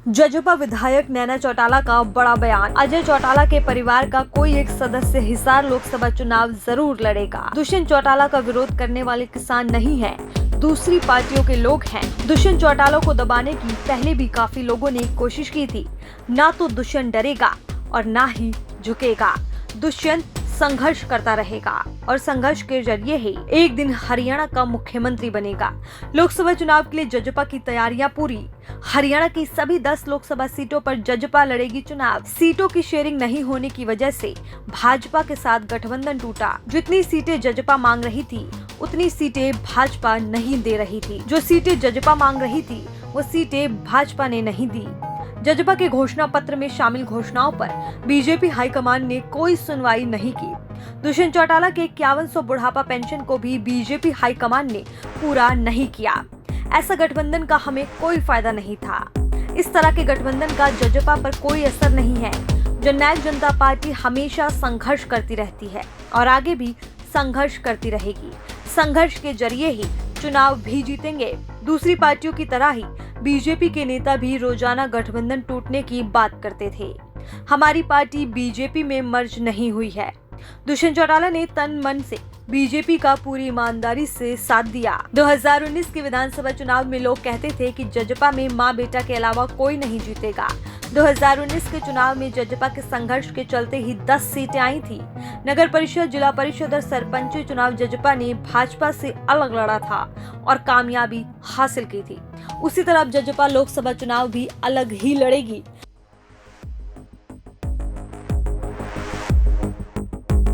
जजपा विधायक नैना चौटाला का बड़ा बयान। अजय चौटाला के परिवार का कोई एक सदस्य हिसार लोकसभा चुनाव जरूर लड़ेगा। दुष्यंत चौटाला का विरोध करने वाले किसान नहीं हैं, दूसरी पार्टियों के लोग हैं। दुष्यंत चौटाला को दबाने की पहले भी काफी लोगों ने कोशिश की थी। ना तो दुष्यंत डरेगा और ना ही झुकेगा। दुष्यंत संघर्ष करता रहेगा और संघर्ष के जरिए ही एक दिन हरियाणा का मुख्यमंत्री बनेगा। लोकसभा चुनाव के लिए जजपा की तैयारियां पूरी। हरियाणा की सभी 10 लोकसभा सीटों पर जजपा लड़ेगी चुनाव। सीटों की शेयरिंग नहीं होने की वजह से भाजपा के साथ गठबंधन टूटा। जितनी सीटें जजपा मांग रही थी उतनी सीटें भाजपा नहीं दे रही थी। जो सीटें जजपा मांग रही थी वो सीटें भाजपा ने नहीं दी। जजपा के घोषणा पत्र में शामिल घोषणाओं पर बीजेपी हाईकमान ने कोई सुनवाई नहीं की। दुष्यंत चौटाला के 5100 बुढ़ापा पेंशन को भी बीजेपी हाईकमान ने पूरा नहीं किया। ऐसा गठबंधन का हमें कोई फायदा नहीं था। इस तरह के गठबंधन का जजपा पर कोई असर नहीं है। जननायक जनता पार्टी हमेशा संघर्ष करती रहती है और आगे भी संघर्ष करती रहेगी। संघर्ष के जरिए ही चुनाव भी जीतेंगे। दूसरी पार्टियों की तरह ही बीजेपी के नेता भी रोजाना गठबंधन टूटने की बात करते थे। हमारी पार्टी बीजेपी में मर्ज नहीं हुई है। दुष्यंत चौटाला ने तन मन से बीजेपी का पूरी ईमानदारी से साथ दिया। 2019 के विधानसभा चुनाव में लोग कहते थे कि जजपा में मां बेटा के अलावा कोई नहीं जीतेगा। 2019 के चुनाव में जजपा के संघर्ष के चलते ही 10 सीटें आई थी। नगर परिषद, जिला परिषद और सरपंच चुनाव जजपा ने भाजपा से अलग लड़ा था और कामयाबी हासिल की थी। उसी तरह जजपा लोकसभा चुनाव भी अलग ही लड़ेगी।